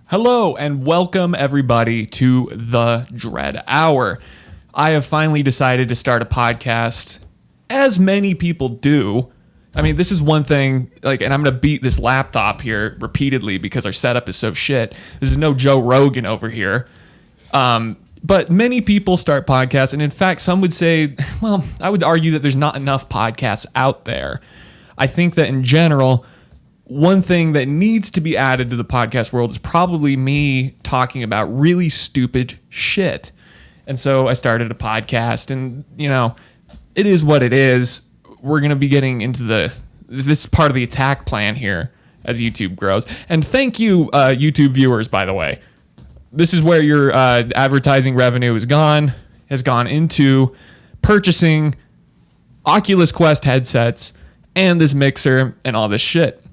Hello and welcome everybody to the Dred Hour. I have finally decided to start a podcast, as many people do. I mean, this is one thing, and I'm going to beat this laptop here repeatedly because our setup is so shit. This is no Joe Rogan over here. But many people start podcasts, and in fact, some would say, well, I would argue that there's not enough podcasts out there. I think that in general, one thing that needs to be added to the podcast world is probably me talking about really stupid shit. And so I started a podcast, and, it is what it is. We're going to be getting into this is part of the attack plan here as YouTube grows. And thank you, YouTube viewers, by the way. This is where your advertising revenue has gone into purchasing Oculus Quest headsets and this mixer and all this shit.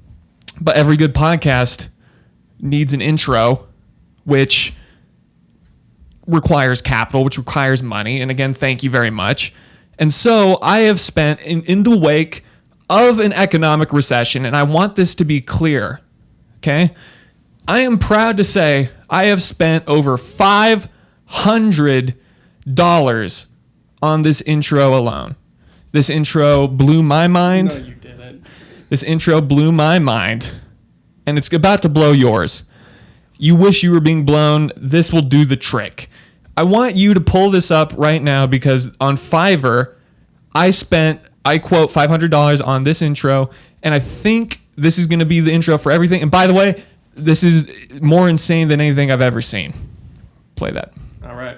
But every good podcast needs an intro, which requires capital, which requires money. And again, thank you very much. And so I have spent in the wake of an economic recession, and I want this to be clear, okay? I am proud to say I have spent over $500 on this intro alone. This intro blew my mind. No, you didn't. This intro blew my mind, and it's about to blow yours. You wish you were being blown. This will do the trick. I want you to pull this up right now because on Fiverr, I quote, $500 on this intro, and I think this is going to be the intro for everything. And by the way, this is more insane than anything I've ever seen. Play that. All right.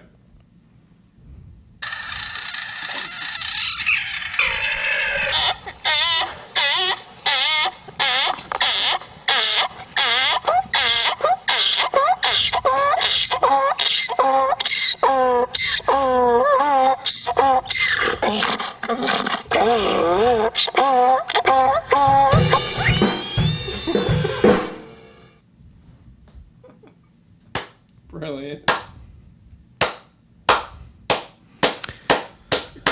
Brilliant.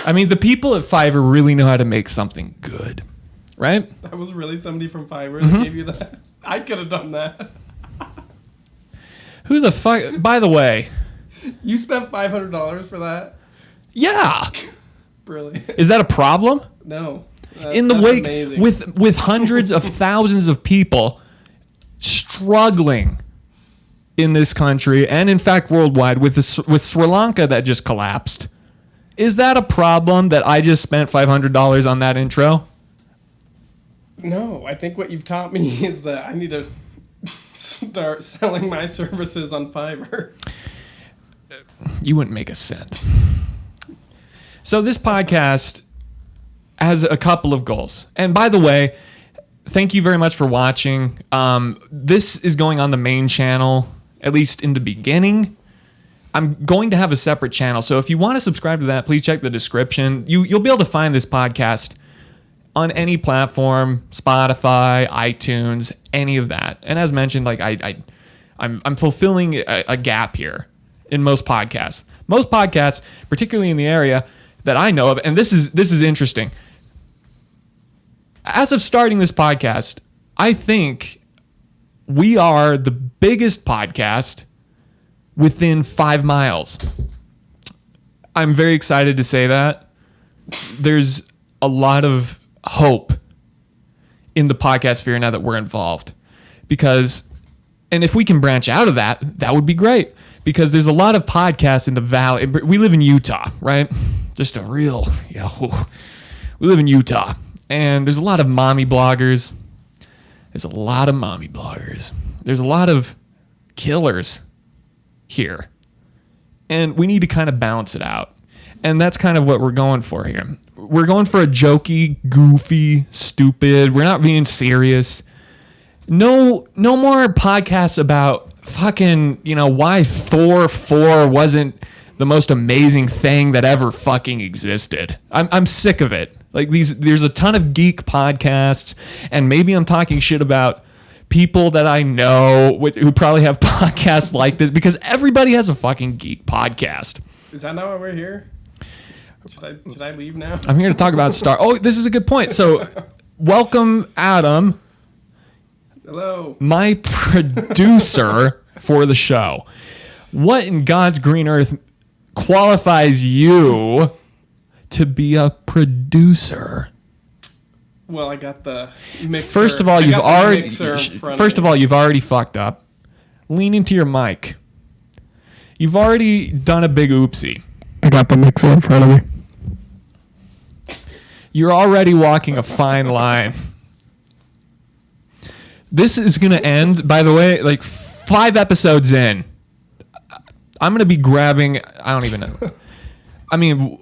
I mean, the people at Fiverr really know how to make something good, right? That was really somebody from Fiverr that gave you that? I could have done that. Who the fuck? By the way, You spent $500 for that? yeah. Brilliant. Is that a problem? No. In the That's wake, amazing. with hundreds of thousands of people struggling in this country and in fact worldwide, with Sri Lanka that just collapsed, is that a problem that I just spent $500 on that intro? No, I think what you've taught me is that I need to start selling my services on Fiverr. You wouldn't make a cent. So this podcast has a couple of goals. And by the way, thank you very much for watching. This is going on the main channel, at least in the beginning. I'm going to have a separate channel. So if you want to subscribe to that, please check the description. You'll be able to find this podcast on any platform, Spotify, iTunes, any of that. And as mentioned, I'm fulfilling a gap here in most podcasts. Most podcasts, particularly in the area that I know of, and this is interesting. As of starting this podcast, I think we are the biggest podcast within 5 miles. I'm very excited to say that. There's a lot of hope in the podcast sphere now that we're involved. And if we can branch out of that, that would be great. Because there's a lot of podcasts in the valley. We live in Utah, right? Just we live in Utah. And there's a lot of mommy bloggers. There's a lot of killers here. And we need to kind of balance it out. And that's kind of what we're going for here. We're going for a jokey, goofy, stupid. We're not being serious. No more podcasts about fucking, why Thor 4 wasn't the most amazing thing that ever fucking existed. I'm sick of it. There's a ton of geek podcasts, and maybe I'm talking shit about people that I know who probably have podcasts like this, because everybody has a fucking geek podcast. Is that not why we're here? Should I leave now? I'm here to talk about Star. Oh, this is a good point. So, welcome, Adam. Hello. My producer for the show. What in God's green earth qualifies you to be a producer? Well, I got the mixer. First of all, you've already fucked up. Lean into your mic. You've already done a big oopsie. I got the mixer in front of me. You're already walking a fine line. This is going to end, by the way, like 5 episodes in. I'm going to be grabbing, I don't even know. I mean,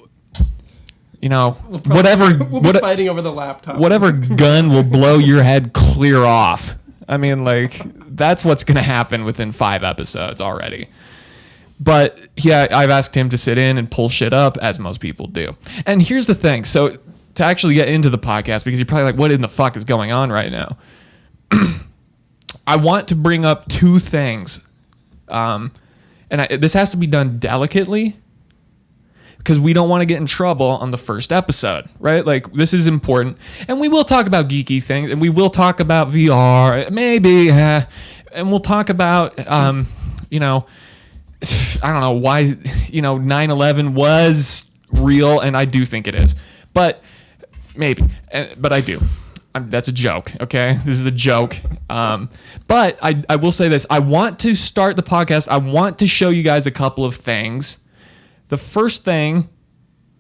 you know, we'll be fighting over the laptop. Whatever gun will blow your head clear off. I mean, like, that's what's going to happen within 5 episodes already. But yeah, I've asked him to sit in and pull shit up, as most people do. And here's the thing. So to actually get into the podcast, because you're probably like, what in the fuck is going on right now? I want to bring up 2 things. This has to be done delicately, because we don't want to get in trouble on the first episode, right? Like, this is important. And we will talk about geeky things, and we will talk about VR, maybe, and we'll talk about, you know, I don't know why, you know, 9/11 was real, and I do think it is. But maybe. But I do. That's a joke, okay? This is a joke. But I will say this. I want to start the podcast. I want to show you guys a couple of things. The first thing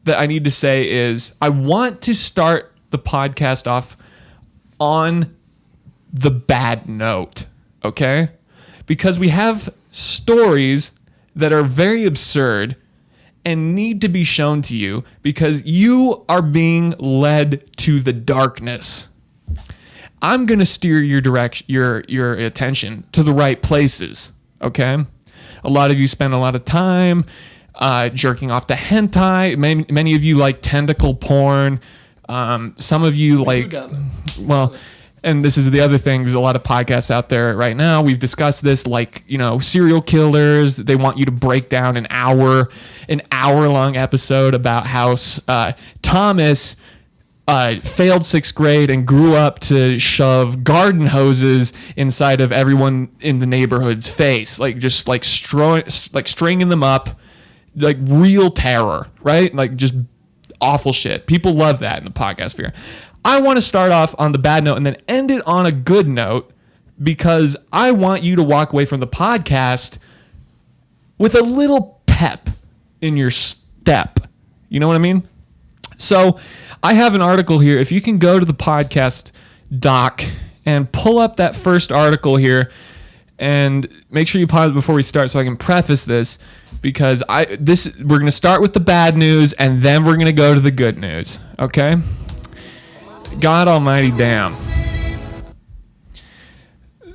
that I need to say is I want to start the podcast off on the bad note, okay? Because we have stories that are very absurd and need to be shown to you because you are being led to the darkness. I'm going to steer your attention to the right places, okay? A lot of you spend a lot of time jerking off to hentai. Many of you like tentacle porn. Some of you like, well, and this is the other thing. There's a lot of podcasts out there right now. We've discussed this, like, you know, serial killers. They want you to break down an hour-long episode about how Thomas failed 6th grade and grew up to shove garden hoses inside of everyone in the neighborhood's face, like just like stringing them up, like real terror, right? Like just awful shit. People love that in the podcast sphere. I want to start off on the bad note and then end it on a good note because I want you to walk away from the podcast with a little pep in your step. You know what I mean? So I have an article here. If you can go to the podcast doc and pull up that first article here and make sure you pause before we start so I can preface this because we're going to start with the bad news and then we're going to go to the good news. Okay? God almighty damn.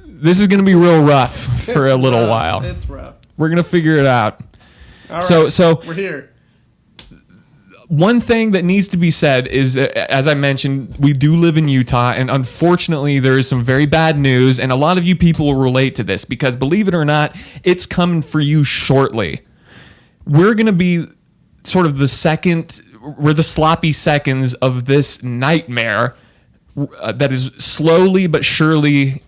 This is going to be real rough for a little while. It's rough. We're going to figure it out. All right. So we're here. One thing that needs to be said is that, as I mentioned, we do live in Utah, and unfortunately, there is some very bad news, and a lot of you people will relate to this because, believe it or not, it's coming for you shortly. We're going to be sort of we're the sloppy seconds of this nightmare that is slowly but surely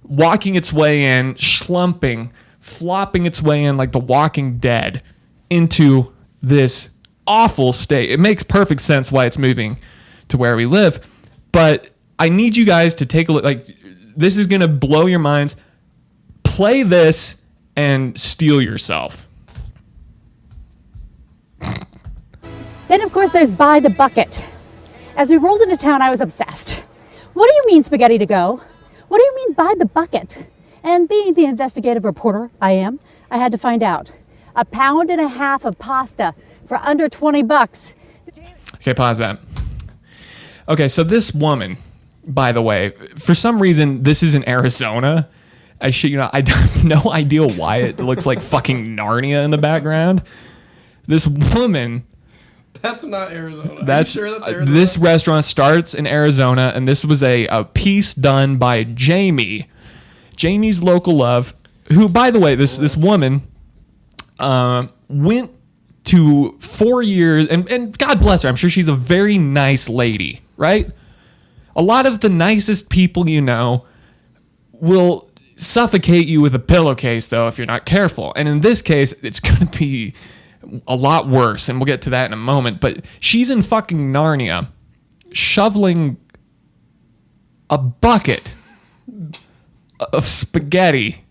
walking its way in, flopping its way in like the Walking Dead into this awful state. It makes perfect sense why it's moving to where we live, but I need you guys to take a look. Like, this is going to blow your minds. Play this and steel yourself. Then, of course, there's By the Bucket. As we rolled into town, I was obsessed. What do you mean, spaghetti to go? What do you mean, by the bucket? And being the investigative reporter I am, I had to find out. 1.5 pounds of pasta for under $20. Okay, pause that. Okay, so this woman, by the way, for some reason, this is in Arizona. I have no idea why it looks like fucking Narnia in the background. This woman... That's not Arizona. Are you sure that's Arizona? This restaurant starts in Arizona, and this was a piece done by Jamie's Local Love, who, by the way, this woman went to 4 years, and God bless her. I'm sure she's a very nice lady, right? A lot of the nicest people you know will suffocate you with a pillowcase, though, if you're not careful. And in this case, it's going to be a lot worse, and we'll get to that in a moment. But she's in fucking Narnia, shoveling a bucket of spaghetti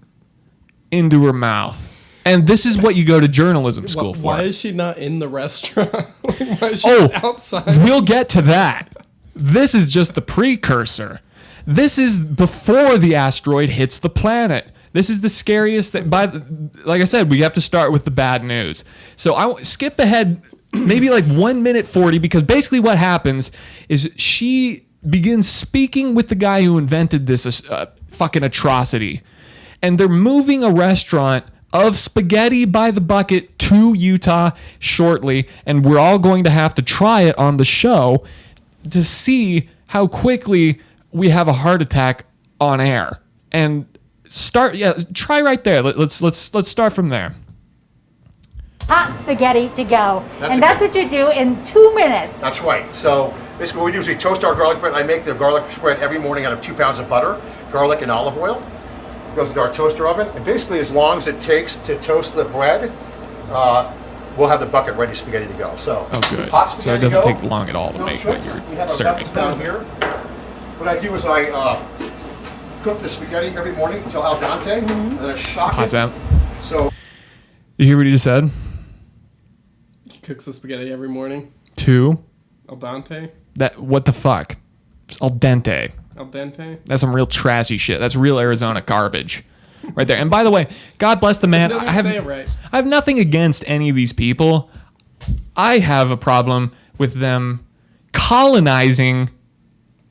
into her mouth. And this is what you go to journalism school for. Why is she not in the restaurant? Why is she outside? We'll get to that. This is just the precursor. This is before the asteroid hits the planet. This is the scariest thing. Like I said, we have to start with the bad news. So I skip ahead maybe like 1 minute 40, because basically what happens is she begins speaking with the guy who invented this fucking atrocity. And they're moving a restaurant of spaghetti by the bucket to Utah shortly. And we're all going to have to try it on the show to see how quickly we have a heart attack on air. And try right there. Let's start from there. Hot spaghetti to go. That's what you do in 2 minutes. That's right. So basically what we do is we toast our garlic bread. I make the garlic spread every morning out of 2 pounds of butter, garlic, and olive oil. It goes into our toaster oven. And basically as long as it takes to toast the bread, we'll have the bucket ready spaghetti to go. So good. Hot spaghetti so it doesn't take long at all to make what you're serving. Down here. What I do is I cook the spaghetti every morning until al dente, and then I shock Pause it. out. So You hear what he just said? He cooks the spaghetti every morning. 2. Al dente. What the fuck? It's al dente. Al dente. That's some real trashy shit. That's real Arizona garbage right there. And by the way, God bless the man. I have nothing against any of these people. I have a problem with them colonizing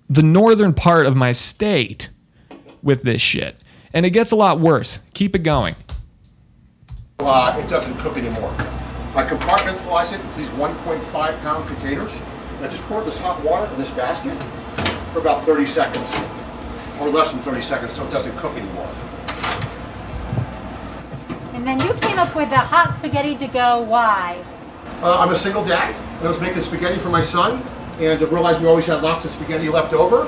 the northern part of my state with this shit. And it gets a lot worse. Keep it going. It doesn't cook anymore. I compartmentalize it into these 1.5 pound containers. I just pour this hot water in this basket for about 30 seconds, or less than 30 seconds, so it doesn't cook anymore. And then you came up with the hot spaghetti to go. Why? I'm a single dad, and I was making spaghetti for my son, and I realized we always had lots of spaghetti left over.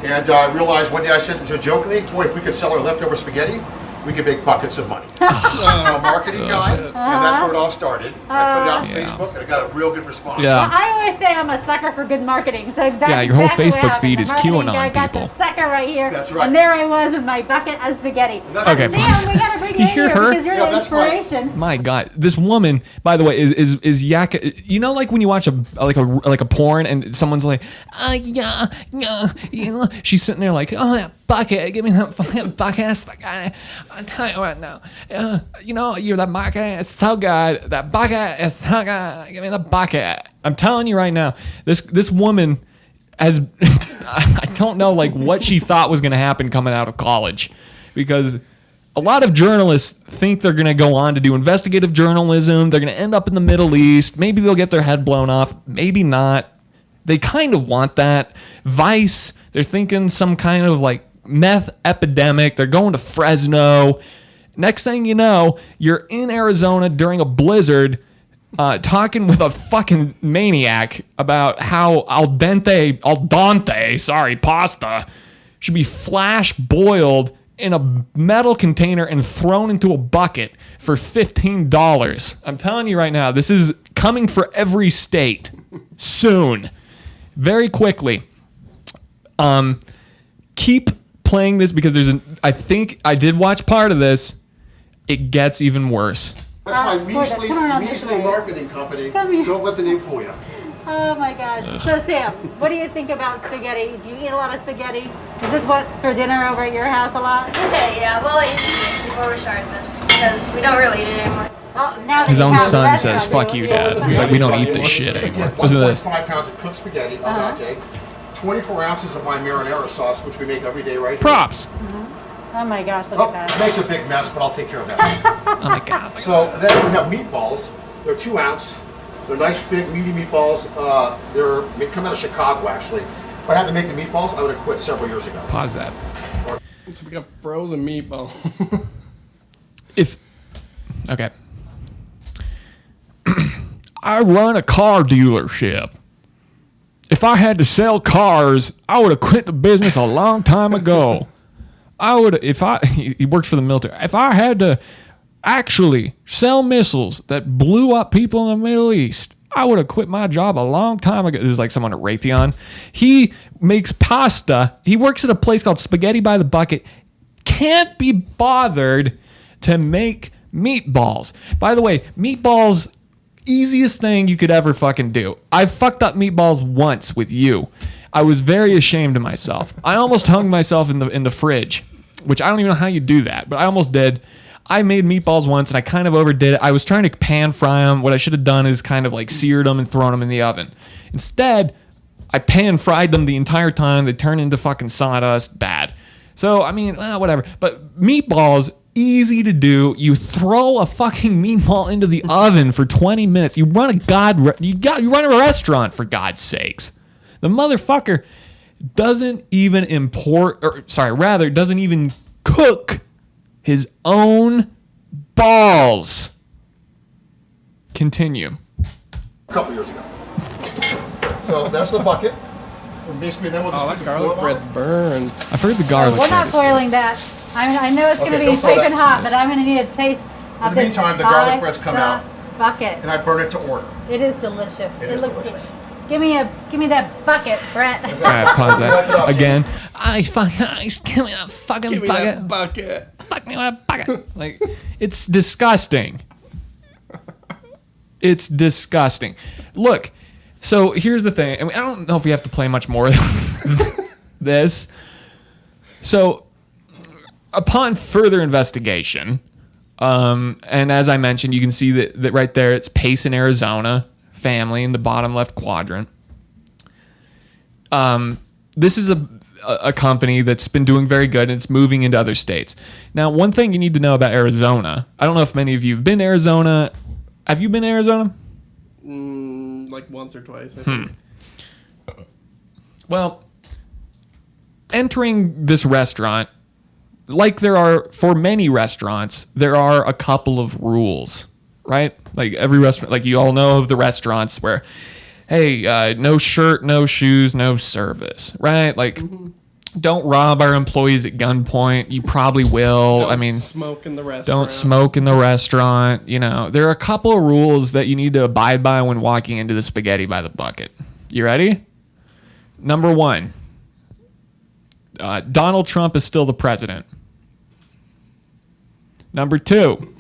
And I realized one day I said jokingly, boy, if we could sell our leftover spaghetti, we could make buckets of money. I'm a marketing guy, and that's where it all started. I put it out on Facebook, and I got a real good response. Yeah. Well, I always say I'm a sucker for good marketing. So that's your whole exactly what Facebook happened. feed The is marketing QAnon guy got people. the sucker right here. That's right. And there I was with my bucket of spaghetti. Okay. Sam, we gotta bring you in hear here her? because you're Yeah, the that's right. inspiration. My God, this woman, by the way, is yak. You know, like when you watch a porn and someone's like, she's sitting there like, that bucket, give me that fucking bucket spaghetti. I tell you right now, you're that bucket. It's so good. That bucket is so good. Give me the bucket. I'm telling you right now, this woman has. I don't know like what she thought was going to happen coming out of college, because a lot of journalists think they're going to go on to do investigative journalism. They're going to end up in the Middle East. Maybe they'll get their head blown off. Maybe not. They kind of want that. Vice, they're thinking some kind of like meth epidemic. They're going to Fresno. Next thing you know, you're in Arizona during a blizzard talking with a fucking maniac about how al dente pasta should be flash boiled in a metal container and thrown into a bucket for $15. I'm telling you right now, this is coming for every state soon, very quickly. Keep playing this because I think I did watch part of this. It gets even worse. That's my Gorgeous, come around this measly way. marketing company. Come here. Don't let the name fool you. Oh my gosh. So Sam, what do you think about spaghetti? Do you eat a lot of spaghetti? Is this what's for dinner over at your house a lot? Okay, yeah, well, I used to before we started this, because we don't really eat it anymore. Well, now that His you own have the son restaurant, says, "Fuck you, Dad." He's like, "We don't eat this shit anymore." Listen to this. 1.5 pounds of cooked spaghetti al dente, 24 ounces of my marinara sauce, which we make every day right here. Props. Oh my gosh, look Oh, at it that. makes a big mess, but I'll take care of that. Oh my God. So then we have meatballs. They're 2 ounce. They're nice, big, meaty meatballs. They come out of Chicago, actually. If I had to make the meatballs, I would have quit several years ago. Pause that. So we got frozen meatballs. Okay. I run a car dealership. If I had to sell cars, I would have quit the business a long time ago. he works for the military. If I had to actually sell missiles that blew up people in the Middle East, I would have quit my job a long time ago. This is like someone at Raytheon. He makes pasta. He works at a place called Spaghetti by the Bucket. Can't be bothered to make meatballs. By the way, meatballs, easiest thing you could ever fucking do. I fucked up meatballs once with you. I was very ashamed of myself. I almost hung myself in the fridge, which I don't even know how you do that, but I almost did. I made meatballs once and I kind of overdid it. I was trying to pan fry them. What I should have done is kind of like seared them and thrown them in the oven. Instead, I pan fried them the entire time. They turned into fucking sawdust. Bad. So, I mean, whatever. But meatballs, easy to do. You throw a fucking meatball into the oven for 20 minutes. You run a restaurant, for God's sakes. The motherfucker doesn't even doesn't even cook his own balls. Continue. A couple years ago. So that's the bucket. And basically, then we'll just That garlic bread's burned. I've heard the garlic. We're not bread is foiling that. I know it's going to be don't throw that piping hot, in but I'm going to need a taste of In the this. meantime, the garlic breads come by out. the Bucket. And I burn it to order. It is delicious. It It is looks delicious. delicious. Give me that bucket, Brett. All right, pause that again. Give me that fucking Give me bucket. that bucket. Fuck me with a bucket. Like, it's disgusting. It's disgusting. Look, so here's the thing. I mean, I don't know if we have to play much more of this. So, upon further investigation, and as I mentioned, you can see that right there, it's Payson, Arizona family in the bottom left quadrant. This is a company that's been doing very good, and it's moving into other states. Now, one thing you need to know about Arizona, I don't know if many of you have been to Arizona. Have you been to Arizona? Like once or twice, I think. Well, entering this restaurant, like there are for many restaurants, there are a couple of rules, right? Like every restaurant, like you all know of the restaurants where, hey, no shirt, no shoes, no service, right? Like, don't rob our employees at gunpoint. You probably will. Don't smoke in the restaurant. Don't smoke in the restaurant. You know, there are a couple of rules that you need to abide by when walking into the Spaghetti by the Bucket. You ready? Number 1, Donald Trump is still the president. Number 2,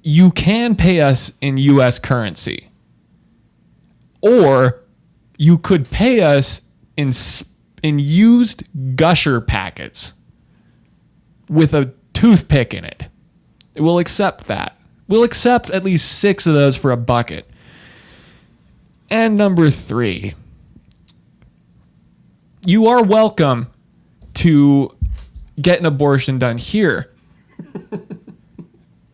you can pay us in U.S. currency. Or you could pay us in used Gusher packets with a toothpick in it. We'll accept that. We'll accept at least 6 of those for a bucket. And number 3, you are welcome to get an abortion done here.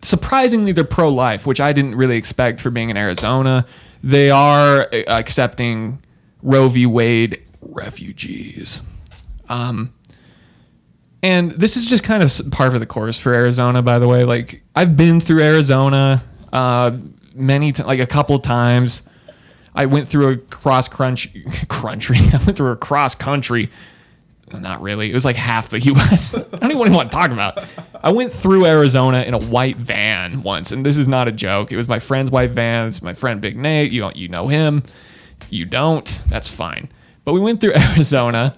Surprisingly, they're pro-life, which I didn't really expect for being in Arizona. They are accepting Roe v. Wade refugees. And this is just kind of par for the course for Arizona, by the way. Like, I've been through Arizona like a couple of times. I went through a cross country. I went through a cross country. Not really. It was like half the U.S. I don't even want to talk about. I went through Arizona in a white van once, and this is not a joke. It was my friend's white van. It's my friend Big Nate. You know him. You don't. That's fine. But we went through Arizona,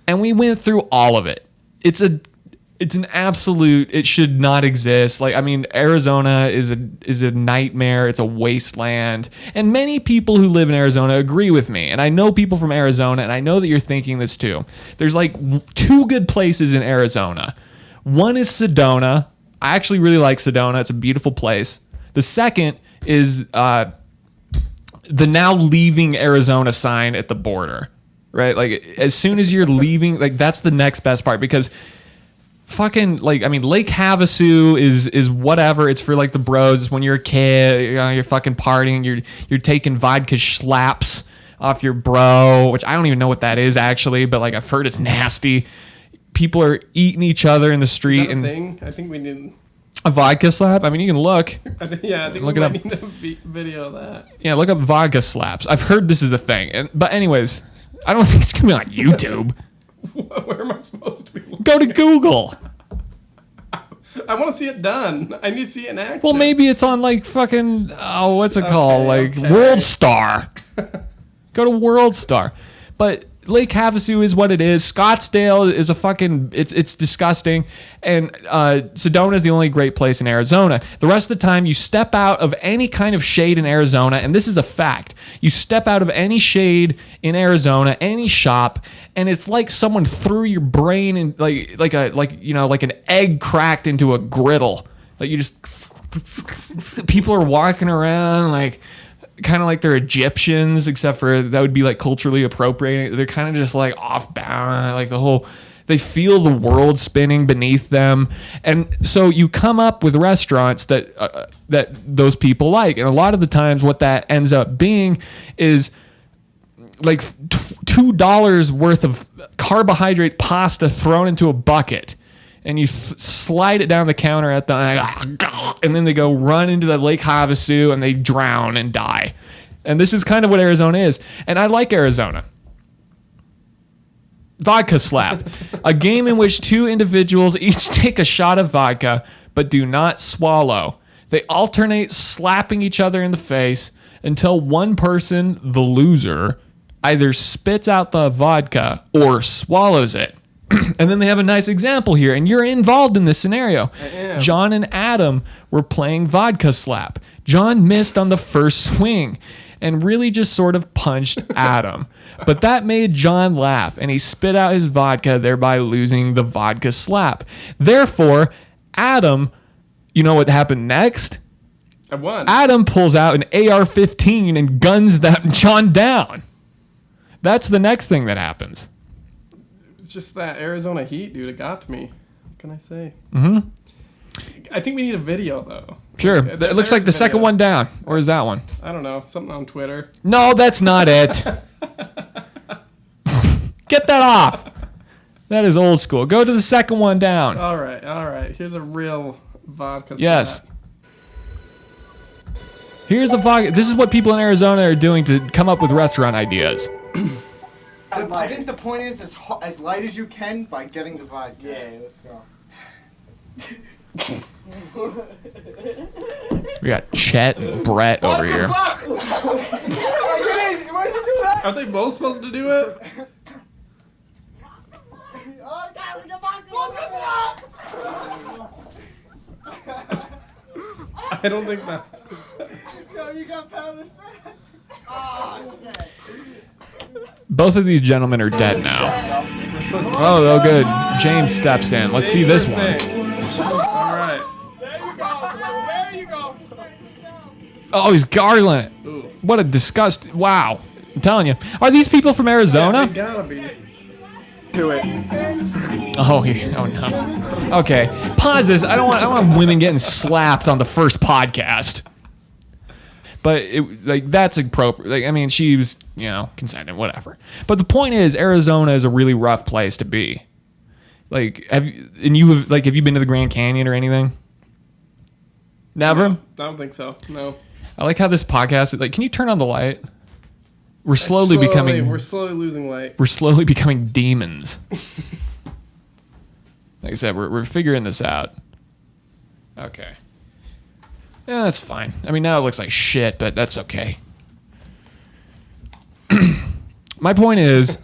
and we went through all of it. It's an absolute. It should not exist. Like, I mean, Arizona is a nightmare. It's a wasteland, and many people who live in Arizona agree with me. And I know people from Arizona, and I know that you're thinking this too. There's like 2 good places in Arizona. One is Sedona. I actually really like Sedona. It's a beautiful place. The second is the now leaving Arizona sign at the border, right? Like, as soon as you're leaving, like, that's the next best part, because fucking, like, I mean, Lake Havasu is whatever. It's for like the bros. It's when you're a kid, you're fucking partying, you're taking vodka slaps off your bro, which I don't even know what that is actually, but like, I've heard it's nasty. People are eating each other in the street. Is that a and thing? I think we need a vodka slap. I mean, you can look. I think Look we it might up. need a video of that. Yeah, look up vodka slaps. I've heard this is a thing. But anyways, I don't think it's gonna be on YouTube. Where am I supposed to be looking? Go to Google. I want to see it done. I need to see it in action. Well, maybe it's on like fucking what's it called? Like okay. World Star. Go to World Star. But Lake Havasu is what it is. Scottsdale is a fucking it's disgusting. And Sedona is the only great place in Arizona. The rest of the time you step out of any kind of shade in Arizona, and this is a fact. You step out of any shade in Arizona, any shop, and it's like someone threw your brain in like an egg cracked into a griddle. Like you just people are walking around like kind of like they're Egyptians, except for that would be like culturally appropriating. They're kind of just like off balance, like they feel the world spinning beneath them. And so you come up with restaurants that those people like. And a lot of the times what that ends up being is like $2 worth of carbohydrate pasta thrown into a bucket. And you slide it down the counter at and then they go run into the Lake Havasu and they drown and die. And this is kind of what Arizona is. And I like Arizona. Vodka slap. A game in which two individuals each take a shot of vodka but do not swallow. They alternate slapping each other in the face until one person, the loser, either spits out the vodka or swallows it. And then they have a nice example here, and you're involved in this scenario. John and Adam were playing vodka slap. John missed on the first swing and really just sort of punched Adam. But that made John laugh, and he spit out his vodka, thereby losing the vodka slap. Therefore, Adam, you know what happened next? I won. Adam pulls out an AR-15 and guns that John down. That's the next thing that happens. It's just that Arizona heat, dude. It got to me. What can I say? Mm-hmm. I think we need a video, though. Sure. It looks like the second one down. Or is that one? I don't know. Something on Twitter. No, that's not it. Get that off. That is old school. Go to the second one down. All right. Here's a real vodka Yes. slap. Here's a vodka. This is what people in Arizona are doing to come up with restaurant ideas. I think the point is as light as you can by getting the vodka. Yeah, let's go. We got Chet and Brett over here. Aren't they both supposed to do it? I don't think that. Yo, you got pounded. Oh, shit. Both of these gentlemen are dead now. Oh, good. James steps in. Let's see this one. All right. There you go. Oh, he's gargling it. Ooh. What a disgust. Wow. I'm telling you. Are these people from Arizona? They gotta be. Do it. Oh no. Okay. Pause this. I don't want women getting slapped on the first podcast. But that's appropriate. Like, I mean, she was, consenting, whatever. But the point is, Arizona is a really rough place to be. Like, have you been to the Grand Canyon or anything? Never? I don't think so. No. I like how this podcast is like, can you turn on the light? We're We're slowly losing light. We're slowly becoming demons. Like I said, we're figuring this out. Okay. Yeah, that's fine. I mean, now it looks like shit, but that's okay. My point is,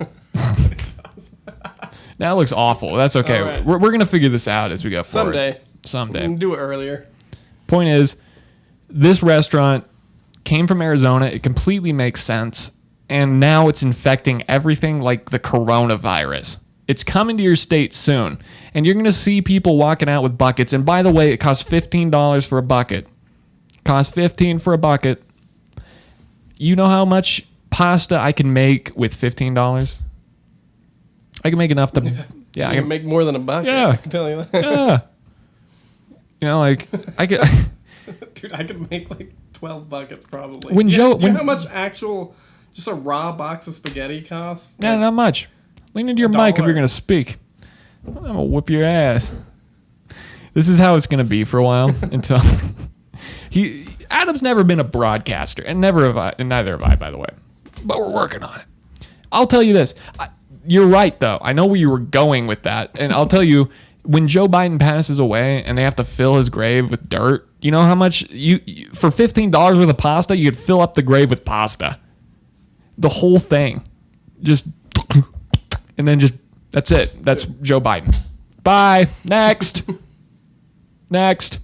now it looks awful. That's okay. Right. We're going to figure this out as we go forward. Someday. We can do it earlier. Point is, this restaurant came from Arizona. It completely makes sense. And now it's infecting everything like the coronavirus. It's coming to your state soon. And you're going to see people walking out with buckets. And by the way, it costs $15 for a bucket. Costs $15 for a bucket. You know how much pasta I can make with $15? I can make enough to... Yeah, I can make more than a bucket. Yeah. I can tell you that. Yeah. I could... Dude, I could make like 12 buckets probably. When Do Joe... you know how much just a raw box of spaghetti costs? No, not much. Lean into your mic if you're going to speak. I'm going to whip your ass. This is how it's going to be for a while until... Adam's never been a broadcaster, and neither have I, by the way. But we're working on it. I'll tell you this. you're right, though. I know where you were going with that. And I'll tell you, when Joe Biden passes away and they have to fill his grave with dirt, you know how much for $15 worth of pasta, you could fill up the grave with pasta. The whole thing. Just, and then just, that's it. That's Joe Biden. Bye. Next. Next.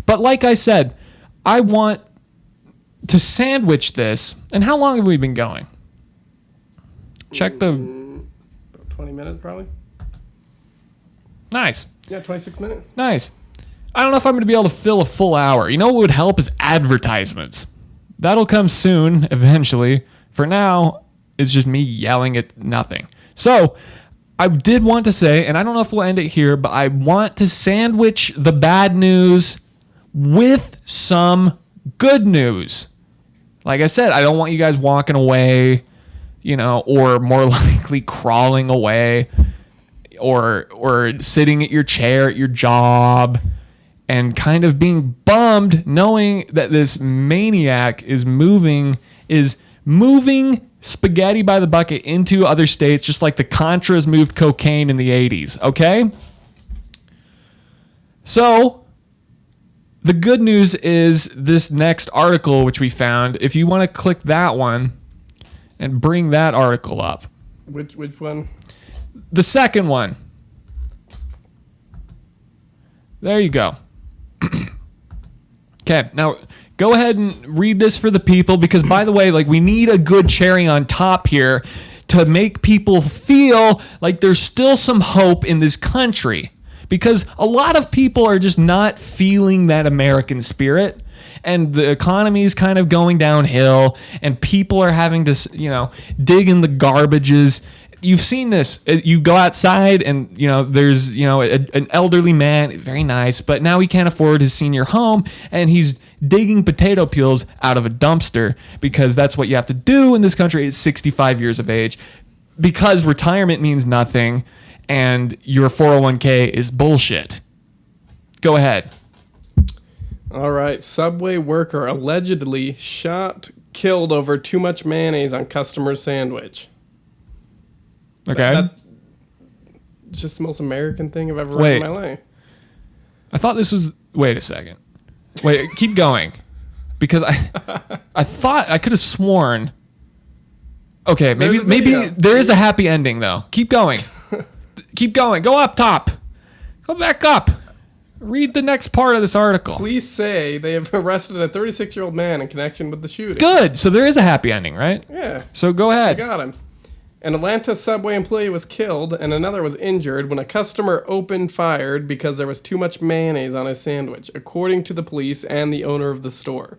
But like I said, I want to sandwich this. And how long have we been going? Check the... 20 minutes, probably. Nice. Yeah, 26 minutes. Nice. I don't know if I'm going to be able to fill a full hour. You know what would help is advertisements. That'll come soon, eventually. For now, it's just me yelling at nothing. So, I did want to say, and I don't know if we'll end it here, but I want to sandwich the bad news with some good news. Like I said, I don't want you guys walking away, you know, or more likely crawling away, or sitting at your chair at your job and kind of being bummed knowing that this maniac is moving spaghetti by the bucket into other states, just like the Contras moved cocaine in the 80s, okay? So, the good news is this next article, which we found. If you want to click that one and bring that article up. Which one? The second one. There you go. Okay, now go ahead and read this for the people because, by the way, like we need a good cherry on top here to make people feel like there's still some hope in this country because a lot of people are just not feeling that American spirit and the economy is kind of going downhill and people are having to, you know, dig in the garbages. You've seen this. You go outside and, you know, there's, you know, an elderly man, very nice, but now he can't afford his senior home and he's digging potato peels out of a dumpster because that's what you have to do in this country at 65 years of age because retirement means nothing and your 401k is bullshit. Go ahead. All right. Subway worker allegedly killed over too much mayonnaise on customer's sandwich. Okay. That's just the most American thing I've ever read in my life. I thought this was... Wait a second. Wait, keep going. Because I thought... I could have sworn... Okay, maybe there is a happy ending, though. Keep going. Keep going. Go up top. Go back up. Read the next part of this article. Police say they have arrested a 36-year-old man in connection with the shooting. Good. So there is a happy ending, right? Yeah. So go ahead. I got him. An Atlanta Subway employee was killed and another was injured when a customer opened fire because there was too much mayonnaise on his sandwich, according to the police and the owner of the store.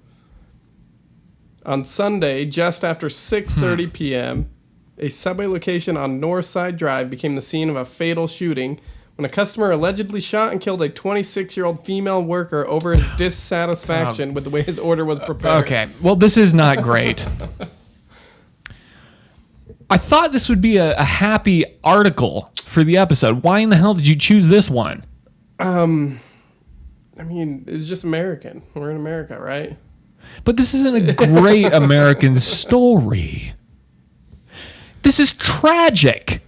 On Sunday, just after 6:30 p.m., a Subway location on Northside Drive became the scene of a fatal shooting when a customer allegedly shot and killed a 26-year-old female worker over his dissatisfaction with the way his order was prepared. Okay, well, this is not great. I thought this would be a happy article for the episode. Why in the hell did you choose this one? I mean, it's just American. We're in America, right? But this isn't a great American story. This is tragic.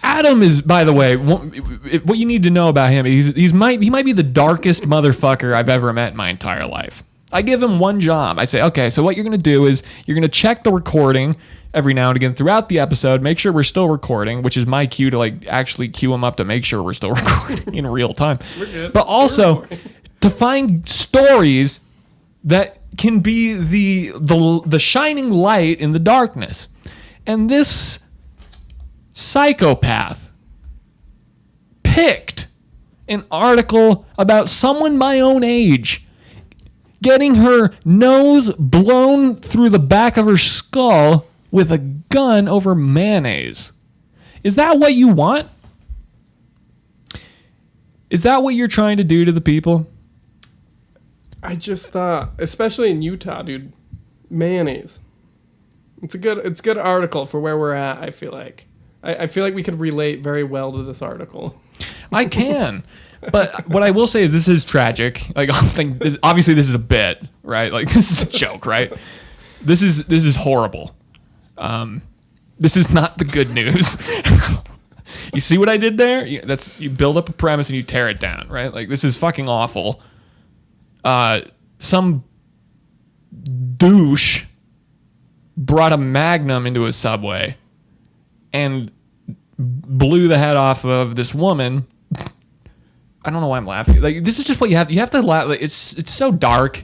Adam is, by the way, what you need to know about him, he might be the darkest motherfucker I've ever met in my entire life. I give him one job. I say, okay, so what you're going to do is you're going to check the recording every now and again throughout the episode, make sure we're still recording, which is my cue to like actually cue him up to make sure we're still recording in real time. We're good. But also to find stories that can be the shining light in the darkness. And this psychopath picked an article about someone my own age getting her nose blown through the back of her skull with a gun over mayonnaise. Is that what you want? Is that what you're trying to do to the people? I just thought, especially in Utah, dude, mayonnaise. It's a good article for where we're at, I feel like. I feel like we could relate very well to this article. I can. But what I will say is this is tragic. Like, obviously this is a bit, right? Like, this is a joke, right? This is horrible. This is not the good news. You see what I did there? You build up a premise and you tear it down, right? Like, this is fucking awful. Some douche brought a Magnum into a Subway and blew the head off of this woman. I don't know why I'm laughing. Like, this is just what you have to laugh. Like, it's so dark.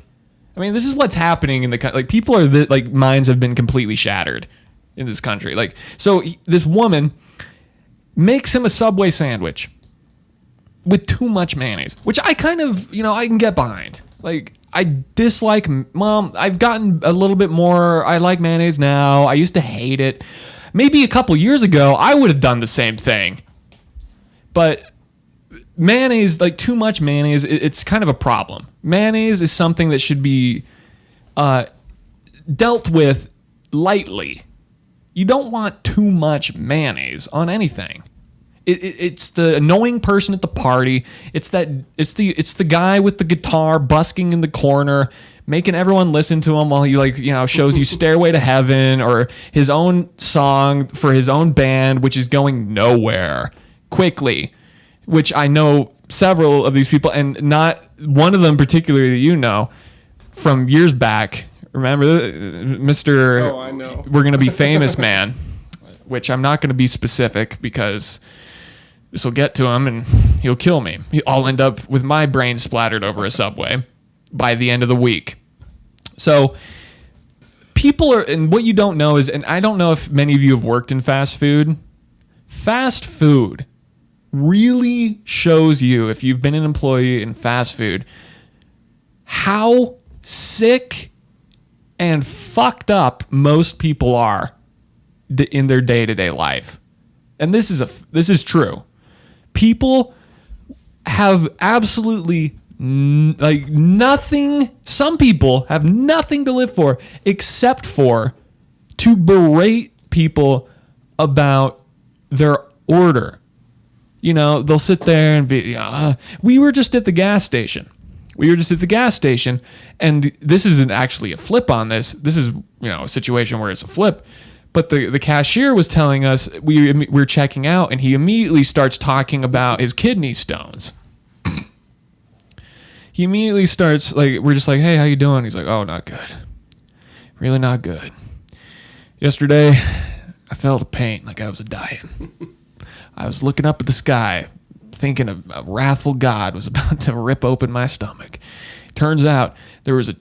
I mean, this is what's happening in the like. People are like, minds have been completely shattered in this country. Like, so this woman makes him a Subway sandwich with too much mayonnaise, which I kind of, I can get behind. Like, I dislike, I've gotten a little bit more, I like mayonnaise now. I used to hate it. Maybe a couple years ago, I would have done the same thing. But mayonnaise, like too much mayonnaise, it's kind of a problem. Mayonnaise is something that should be dealt with lightly. You don't want too much mayonnaise on anything. It's the annoying person at the party. It's the guy with the guitar busking in the corner, making everyone listen to him while he shows you Stairway to Heaven or his own song for his own band, which is going nowhere quickly. Which I know several of these people, and not one of them particularly from years back. Remember, Mr. Oh, I know. We're going to be famous man, which I'm not going to be specific because this will get to him and he'll kill me. I'll end up with my brain splattered over a Subway by the end of the week. So people are, and what you don't know is, and I don't know if many of you have worked in fast food. Fast food really shows you, if you've been an employee in fast food, how sick and fucked up most people are in their day-to-day life. And this is true. People have absolutely nothing. Some people have nothing to live for except for to berate people about their order. They'll sit there and be, we were just at the gas station. And this isn't actually a flip on this. This is, a situation where it's a flip. But the cashier was telling us we're checking out, and he immediately starts talking about his kidney stones. He immediately starts, we're just like, hey, how you doing? He's like, oh, not good. Really not good. Yesterday, I felt a pain like I was dying. I was looking up at the sky, thinking a wrathful God was about to rip open my stomach. Turns out there was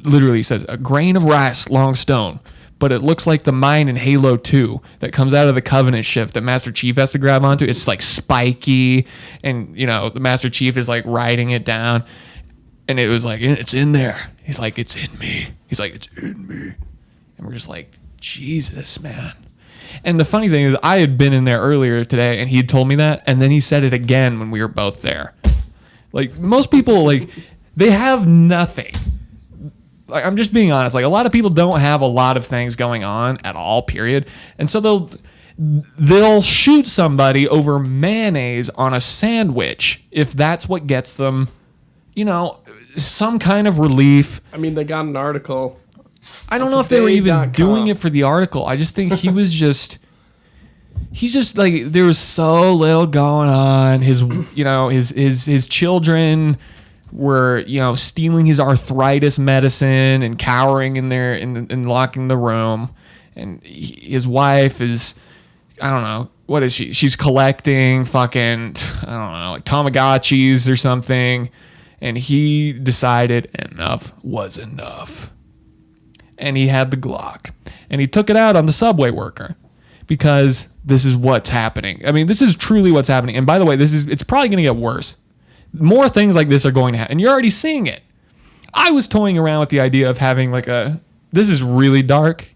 literally says a grain of rice long stone, but it looks like the mine in Halo 2 that comes out of the Covenant ship that Master Chief has to grab onto. It's like spiky, and the Master Chief is like riding it down, and it was like, it's in there. He's like, it's in me. He's like, it's in me. And we're just like, Jesus, man. And the funny thing is, I had been in there earlier today, and he had told me that, and then he said it again when we were both there. Like, most people, they have nothing. Like, I'm just being honest. Like, a lot of people don't have a lot of things going on at all, period. And so they'll shoot somebody over mayonnaise on a sandwich if that's what gets them, some kind of relief. I mean, they got an article. I don't know if they were even doing it for the article. I just think he was he's just like, there was so little going on. His children were, stealing his arthritis medicine and cowering in there and locking the room. And his wife is, I don't know, what is she? She's collecting fucking, I don't know, like Tamagotchis or something. And he decided enough was enough. And he had the Glock, and he took it out on the Subway worker, because this is what's happening. I mean, this is truly what's happening. And by the way, it's probably going to get worse. More things like this are going to happen, and you're already seeing it. I was toying around with the idea of having this is really dark,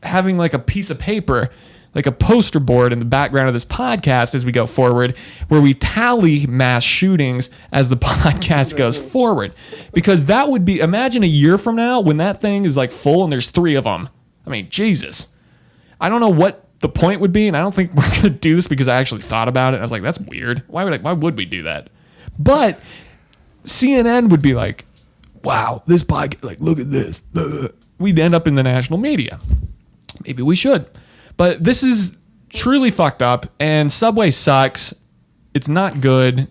having a piece of paper, like a poster board in the background of this podcast as we go forward, where we tally mass shootings as the podcast goes forward. Because that would be, imagine a year from now when that thing is full and there's 3 of them. I mean, Jesus. I don't know what the point would be, and I don't think we're going to do this because I actually thought about it. I was like, that's weird. Why would we do that? But CNN would be like, wow, this podcast, look at this. We'd end up in the national media. Maybe we should. But this is truly fucked up, and Subway sucks. It's not good.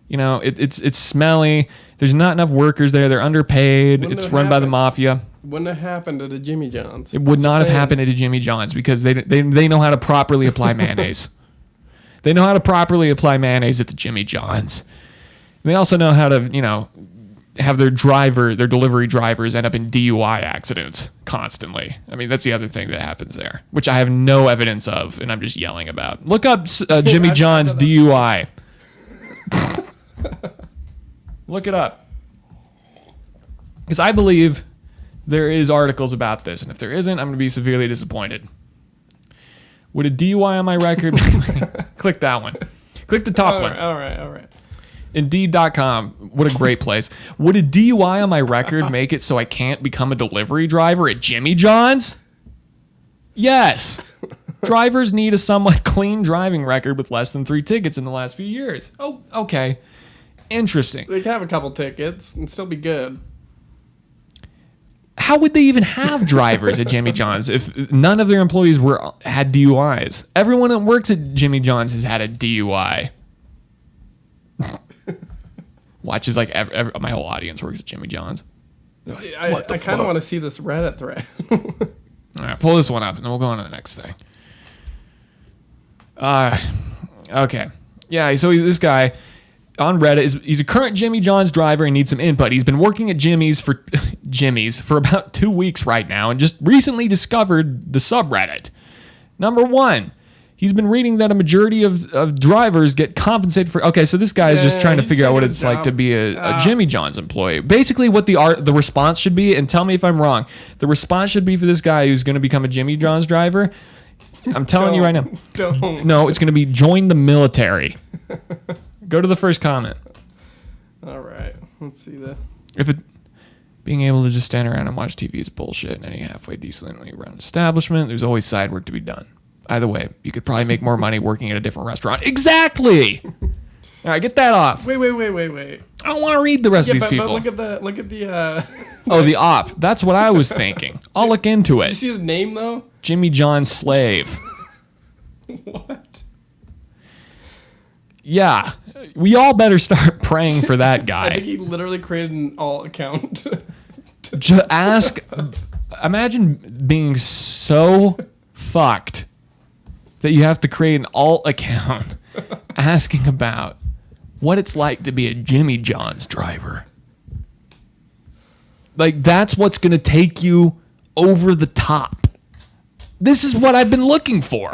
You know, it's smelly. There's not enough workers there. They're underpaid. It's run by the mafia. Wouldn't have happened at a Jimmy John's. It would not have happened at a Jimmy John's because they know how to properly apply mayonnaise. They know how to properly apply mayonnaise at the Jimmy John's. They also know how to, you know, have their delivery drivers end up in DUI accidents constantly. I mean, that's the other thing that happens there, which I have no evidence of, and I'm just yelling about. Look up Jimmy John's DUI. Look it up. Because I believe there is articles about this, and if there isn't, I'm going to be severely disappointed. Would a DUI on my record... Click that one. Click the top one. All right. Indeed.com. What a great place. Would a DUI on my record make it so I can't become a delivery driver at Jimmy John's? Yes. Drivers need a somewhat clean driving record with less than 3 tickets in the last few years. Oh, okay. Interesting. They could have a couple tickets and still be good. How would they even have drivers at Jimmy John's if none of their employees had DUIs? Everyone that works at Jimmy John's has had a DUI. Watch as like my whole audience works at Jimmy John's. I kind of want to see this Reddit thread. All right, pull this one up, and then we'll go on to the next thing. Okay. Yeah, so this guy on Reddit he's a current Jimmy John's driver and needs some input. He's been working at Jimmy's for about 2 weeks right now and just recently discovered the subreddit. Number 1, he's been reading that a majority of drivers get compensated for... Okay, so this guy is just trying to figure out what it's like to be a Jimmy John's employee. Basically, what the response should be, and tell me if I'm wrong, the response should be for this guy who's going to become a Jimmy John's driver... I'm telling you right now. Don't. No, it's going to be join the military. Go to the first comment. All right. Let's see that. Being able to just stand around and watch TV is bullshit, and any halfway decent when you run an establishment, there's always side work to be done. Either way, you could probably make more money working at a different restaurant. Exactly. All right, get that off. Wait. I don't want to read the rest of these people. But look at the. Oh, the op. That's what I was thinking. I'll look into it. Did you see his name though? Jimmy John Slave. What? Yeah, we all better start praying for that guy. I think he literally created an alt account. Imagine being so fucked that you have to create an alt account asking about what it's like to be a Jimmy John's driver. Like, that's what's going to take you over the top. This is what I've been looking for.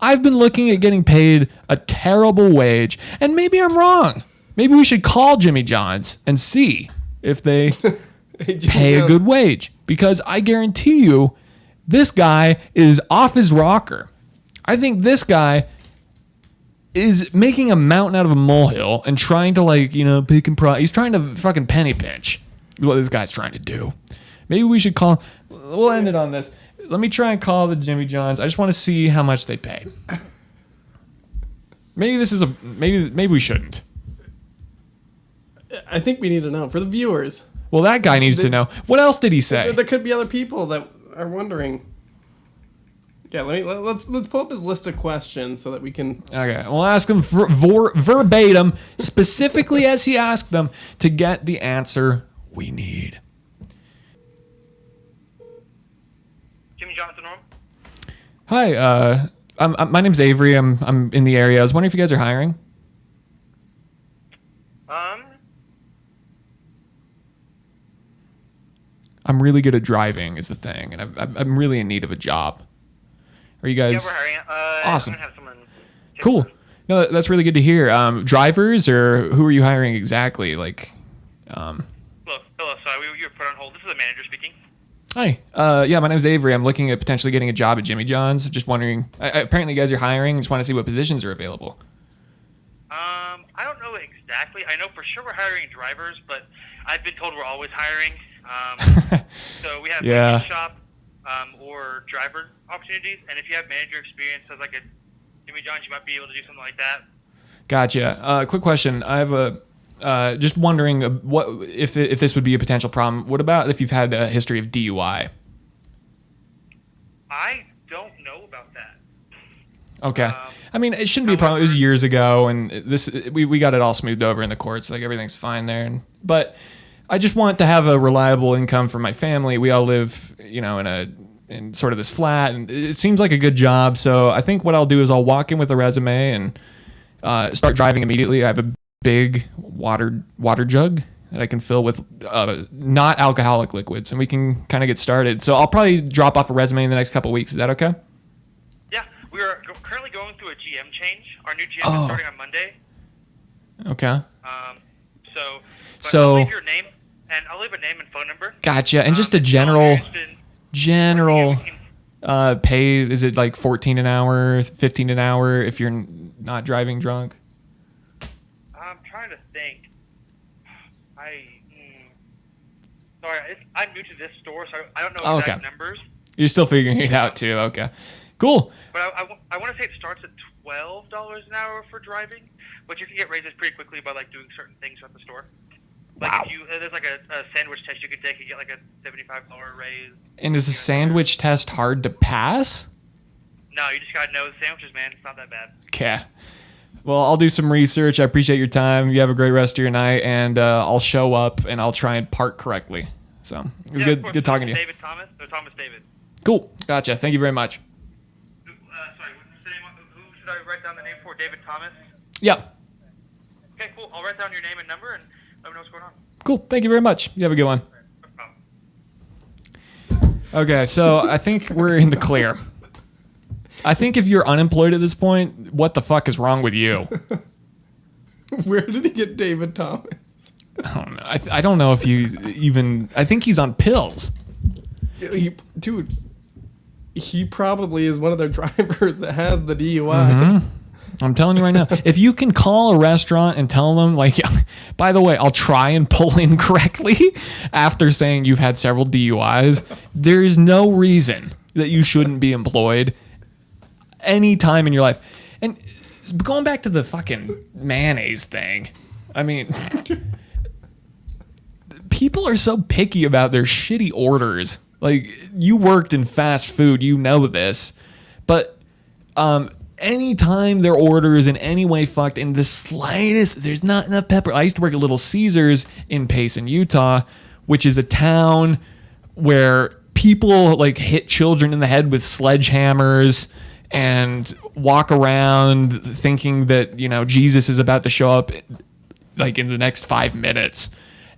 I've been looking at getting paid a terrible wage, and maybe I'm wrong. Maybe we should call Jimmy John's and see if they pay a good wage. Because I guarantee you, this guy is off his rocker. I think this guy is making a mountain out of a molehill and trying to, like, you know, he's trying to fucking penny pinch is what this guy's trying to do. Maybe we should call... We'll end it on this. Let me try and call the Jimmy John's. I just want to see how much they pay. Maybe this is maybe we shouldn't. I think we need to know for the viewers. Well, that guy needs to know. What else did he say? There could be other people that are wondering. Yeah, let's pull up his list of questions so that we can. Okay, we'll ask him verbatim, specifically as he asked them, to get the answer we need. Jimmy Johnson, Norm? Hi, my name's Avery. I'm in the area. I was wondering if you guys are hiring. I'm really good at driving, is the thing, and I'm really in need of a job. Are you guys? Yeah, we're hiring. Awesome. I'm gonna have someone. Cool. No, that's really good to hear. Drivers, or who are you hiring exactly? Like, Hello. Sorry, you were put on hold. This is the manager speaking. Hi. Yeah, my name's Avery. I'm looking at potentially getting a job at Jimmy John's. Just wondering. Apparently, you guys are hiring. Just want to see what positions are available. I don't know exactly. I know for sure we're hiring drivers, but I've been told we're always hiring. So we have a shop or driver opportunities, and if you have manager experience as like a Jimmy John's, you might be able to do something like that. Gotcha. Quick question. I have just wondering what if this would be a potential problem. What about if you've had a history of DUI? I don't Okay. I mean, it shouldn't be a problem. It was years ago, and we got it all smoothed over in the courts. Like, everything's fine there. But I just want to have a reliable income for my family. We all live, in sort of this flat, and it seems like a good job. So I think what I'll do is I'll walk in with a resume and start driving immediately. I have a big water jug that I can fill with not alcoholic liquids, and we can kind of get started. So I'll probably drop off a resume in the next couple of weeks. Is that okay? Yeah, we are currently going through a GM change. Our new GM is starting on Monday. Okay. So I'll leave your name, and I'll leave a name and phone number. Gotcha. And just a general pay, is it like $14 an hour, $15 an hour if you're not driving drunk? I'm trying to think. Sorry, I'm new to this store, so I don't know exact numbers. You're still figuring it out too. Okay, cool. But I want to say it starts at $12 an hour for driving, but you can get raises pretty quickly by like doing certain things at the store. Like wow. If there's like a sandwich test you could take, you get like a $75 raise. And is the sandwich test hard to pass? No, you just gotta know the sandwiches, man. It's not that bad. Okay. Well, I'll do some research. I appreciate your time. You have a great rest of your night, and I'll show up and I'll try and park correctly. So it was good talking to you. David Thomas or Thomas David. Cool. Gotcha. Thank you very much. Sorry, who should I write down the name for? David Thomas? Yep. Okay, cool. I'll write down your name and number and let me know what's going on. Cool. Thank you very much. You have a good one. No problem. Okay, so I think we're in the clear. I think if you're unemployed at this point, what the fuck is wrong with you? Where did he get David Thomas? I don't know. I don't know if you even... I think he's on pills. Dude, he probably is one of their drivers that has the DUI. Mm-hmm. I'm telling you right now. If you can call a restaurant and tell them, like, by the way, I'll try and pull in correctly after saying you've had several DUIs, there is no reason that you shouldn't be employed any time in your life. And going back to the fucking mayonnaise thing, I mean... People are so picky about their shitty orders. Like, you worked in fast food, you know this. But anytime their order is in any way fucked in the slightest, there's not enough pepper. I used to work at Little Caesars in Payson, Utah, which is a town where people like hit children in the head with sledgehammers and walk around thinking that, Jesus is about to show up like in the next 5 minutes.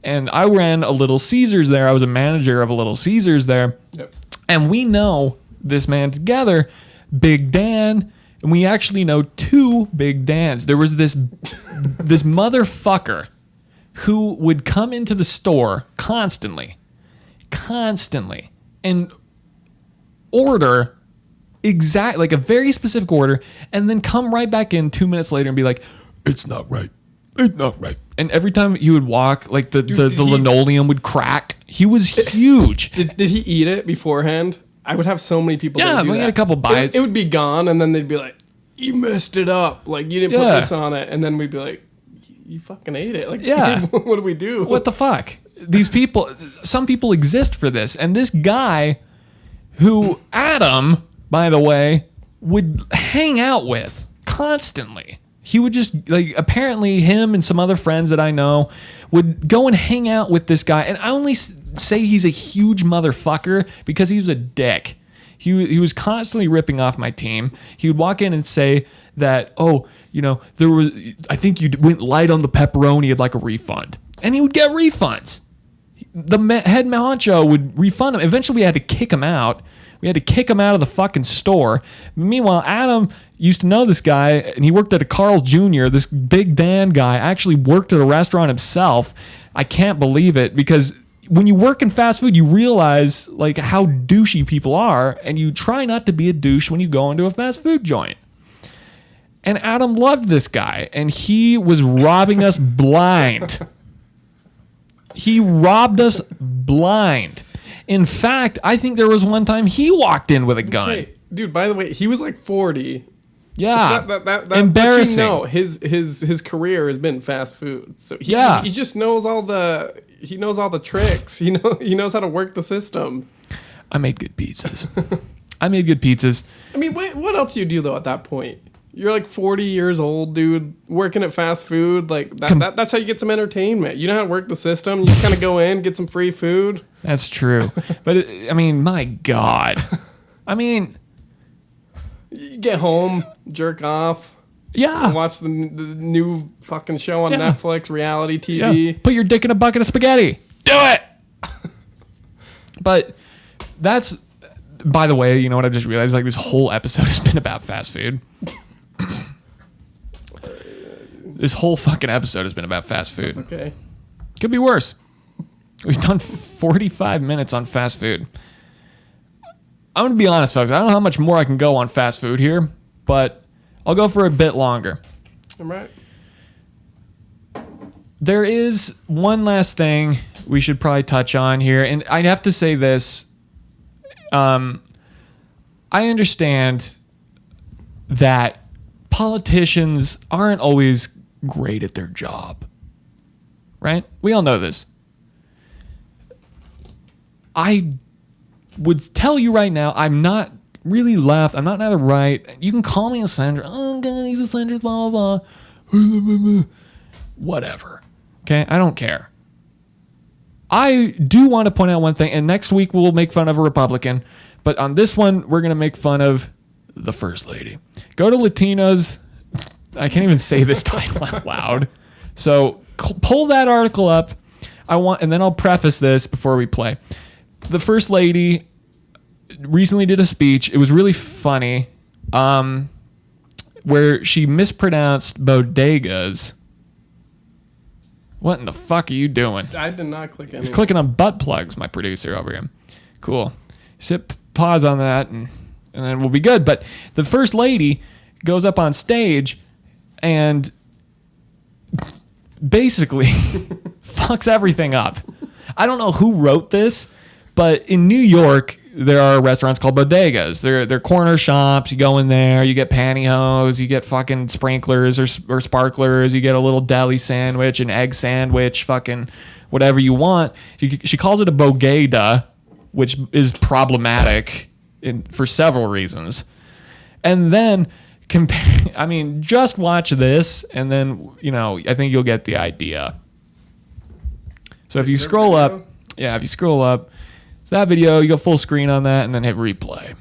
And I ran a Little Caesars there. I was a manager of a Little Caesars there. Yep. And we know this man together, Big Dan, and we actually know 2 Big Dans. There was this motherfucker who would come into the store constantly, and order like a very specific order, and then come right back in 2 minutes later and be like, it's not right. It's not right. And every time he would walk, like the linoleum would crack. He was huge. Did he eat it beforehand? I would have so many people. Yeah, we had a couple bites. It would be gone, and then they'd be like, "You messed it up. Like you didn't put this on it." And then we'd be like, "You fucking ate it. Like, what do we do? What the fuck?" These people. Some people exist for this, and this guy, who Adam, by the way, would hang out with constantly. He would just, like, apparently him and some other friends that I know would go and hang out with this guy. And I only say he's a huge motherfucker because he's a dick. He was constantly ripping off my team. He would walk in and say that, I think you went light on the pepperoni, I'd like a refund. And he would get refunds. The head honcho would refund him. Eventually we had to kick him out. We had to kick him out of the fucking store. Meanwhile, Adam used to know this guy, and he worked at a Carl's Jr. This Big Dan guy actually worked at a restaurant himself. I can't believe it, because when you work in fast food, you realize like how douchey people are, and you try not to be a douche when you go into a fast food joint. And Adam loved this guy, and he was robbing us blind. He robbed us blind. In fact, I think there was one time he walked in with a gun. Okay. Dude, by the way, he was like 40. Yeah, that embarrassing. But his career has been fast food, so he just knows all the tricks. He knows how to work the system. I made good pizzas. I made good pizzas. I mean, what else do you do though at that point? You're like 40 years old, dude, working at fast food. Like that's how you get some entertainment. You know how to work the system. You just kind of go in, get some free food. That's true. But I mean, my God. I mean, you get home, jerk off. Yeah. Watch the new fucking show on Netflix, reality TV. Yeah. Put your dick in a bucket of spaghetti. Do it. But that's, by the way, you know what I just realized? Like, this whole episode has been about fast food. This whole fucking episode has been about fast food. That's okay. Could be worse. We've done 45 minutes on fast food. I'm going to be honest, folks. I don't know how much more I can go on fast food here, but I'll go for a bit longer. All right. There is one last thing we should probably touch on here, and I'd have to say this. I understand that politicians aren't always great at their job, right? We all know this. I would tell you right now, I'm not really left. I'm not neither right. You can call me a senator. Oh, God, he's a senator, blah, blah, blah. Whatever. Okay? I don't care. I do want to point out one thing, and next week we'll make fun of a Republican, but on this one, we're going to make fun of the First Lady. Go to Latinos. I can't even say this title out loud. So pull that article up. And then I'll preface this before we play. The First Lady recently did a speech. It was really funny, where she mispronounced bodegas. What in the fuck are you doing? I did not click anything. He's clicking on butt plugs, my producer over here. Cool. Just pause on that, and then we'll be good. But the First Lady goes up on stage and basically fucks everything up. I don't know who wrote this, but in New York, there are restaurants called bodegas. They're corner shops. You go in there, you get pantyhose, you get fucking sprinklers or sparklers, you get a little deli sandwich, an egg sandwich, fucking whatever you want. She calls it a bodega, which is problematic for several reasons. And then just watch this, and then, I think you'll get the idea. So if you scroll up, it's that video, you go full screen on that, and then hit replay.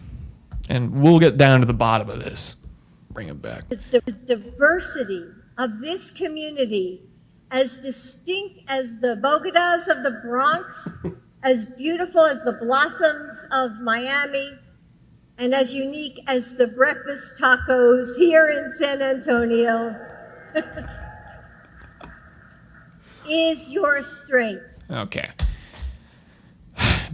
And we'll get down to the bottom of this. Bring it back. The diversity of this community, as distinct as the bodegas of the Bronx, as beautiful as the blossoms of Miami, and as unique as the breakfast tacos here in San Antonio, is your strength. Okay.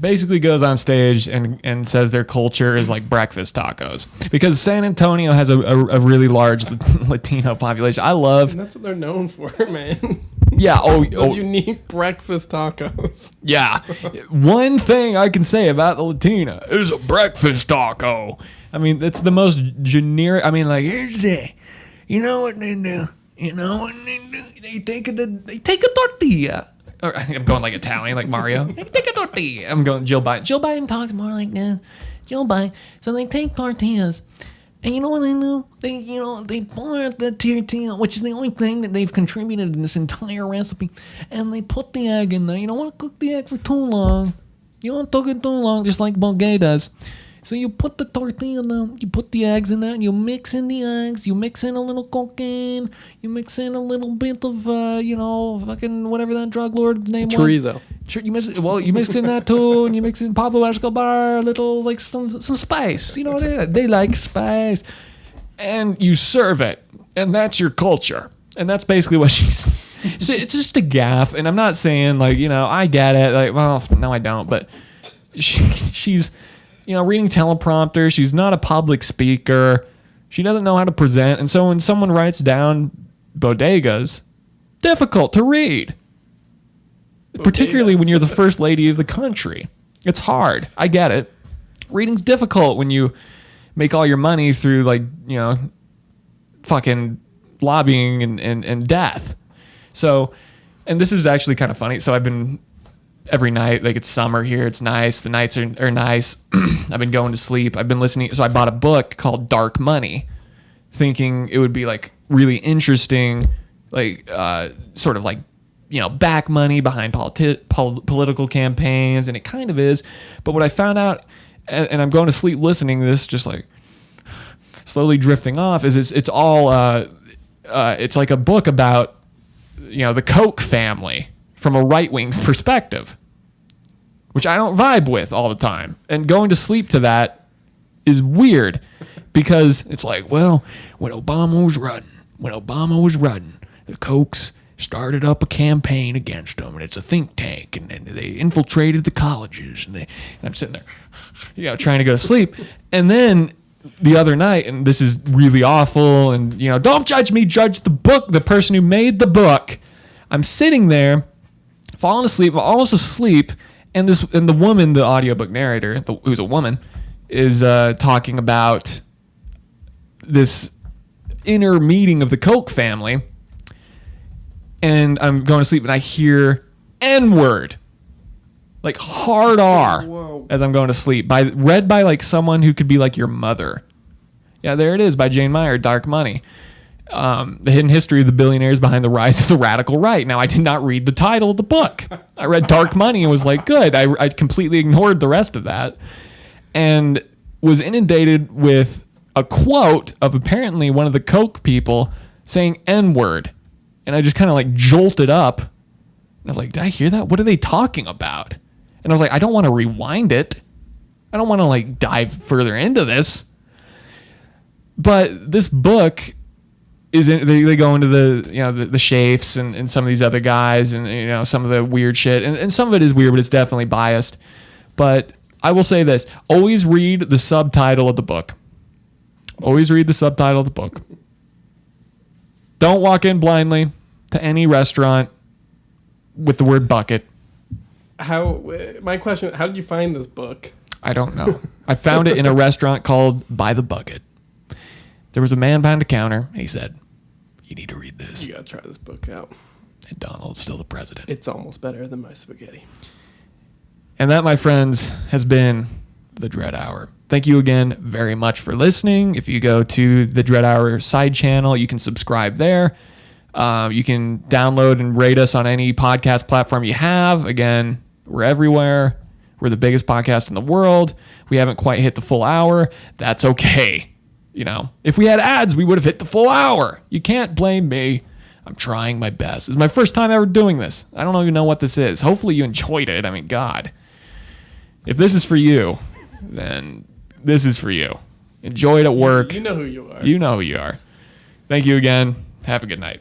Basically goes on stage and says their culture is like breakfast tacos. Because San Antonio has a really large Latino population. And that's what they're known for, man. Yeah. Those unique breakfast tacos. Yeah. One thing I can say about the Latina is a breakfast taco. I mean, it's the most generic. I mean, like, here's the, you know what they do? They take a tortilla. I'm going like Italian, like Mario. They take a tortilla. I'm going Jill Biden. Jill Biden talks more like this. Jill Biden. So they take tortillas. And you know what they do? They pour out the tortilla, which is the only thing that they've contributed in this entire recipe. And they put the egg in there. You don't want to cook the egg for too long. You don't cook it too long, just like Boguet does. So you put the tortilla down, you put the eggs in there, and you mix in the eggs, you mix in a little cocaine, you mix in a little bit of, fucking whatever that drug lord's name was. Chorizo. You mix in that too, and you mix in Pablo Escobar, a little, like, some spice. You know what they like spice. And you serve it, and that's your culture. And that's basically what she's... So it's just a gaffe, and I'm not saying, like, I get it. Like, well, no, I don't, but she's... reading teleprompter. She's not a public speaker. She doesn't know how to present. And so when someone writes down bodegas, difficult to read. Particularly when you're the First Lady of the country. It's hard. I get it. Reading's difficult when you make all your money through, fucking lobbying and death. So, and this is actually kind of funny. So I've been every night. Like, it's summer here. It's nice. The nights are nice. I've been going to sleep. I've been listening. So I bought a book called Dark Money, thinking it would be like really interesting, like sort of like, back money behind political campaigns. And it kind of is. But what I found out, and I'm going to sleep listening to this, just like slowly drifting off, is it's all, it's like a book about, the Koch family from a right-wing perspective, which I don't vibe with all the time. And going to sleep to that is weird because it's like, well, when Obama was running, the Kochs started up a campaign against him, and it's a think tank, and they infiltrated the colleges, and I'm sitting there, trying to go to sleep. And then the other night, and this is really awful, and, don't judge me, judge the book, the person who made the book. I'm sitting there, falling asleep, almost asleep, and the woman, the audiobook narrator, who's a woman, is talking about this inner meeting of the Koch family, and I'm going to sleep, and I hear N-word, like hard R, Whoa. as I'm going to sleep, read by like someone who could be like your mother. Yeah, there it is, by Jane Meyer, Dark Money. The hidden history of the billionaires behind the rise of the radical right. Now, I did not read the title of the book. I read Dark Money and was like, good. I completely ignored the rest of that and was inundated with a quote of apparently one of the Koch people saying N-word. And I just kind of like jolted up. And I was like, did I hear that? What are they talking about? And I was like, I don't want to rewind it. I don't want to like dive further into this. But this book is they go into the Shafes and some of these other guys and some of the weird shit and some of it is weird, but it's definitely biased. But I will say this: always read the subtitle of the book. Always read the subtitle of the book. Don't walk in blindly to any restaurant with the word bucket. My question: how did you find this book? I don't know. I found it in a restaurant called By the Bucket. There was a man behind the counter, and he said, "You need to read this. You gotta try this book out." And Donald's still the president. It's almost better than my spaghetti. And that, my friends, has been the Dred Hour. Thank you again very much for listening. If you go to the Dred Hour side channel, you can subscribe there. You can download and rate us on any podcast platform you have. Again, we're everywhere. We're the biggest podcast in the world. We haven't quite hit the full hour. That's okay. If we had ads, we would have hit the full hour. You can't blame me. I'm trying my best. It's my first time ever doing this. I don't even know what this is. Hopefully you enjoyed it. I mean, God. If this is for you, then this is for you. Enjoy it at work. You know who you are. You know who you are. Thank you again. Have a good night.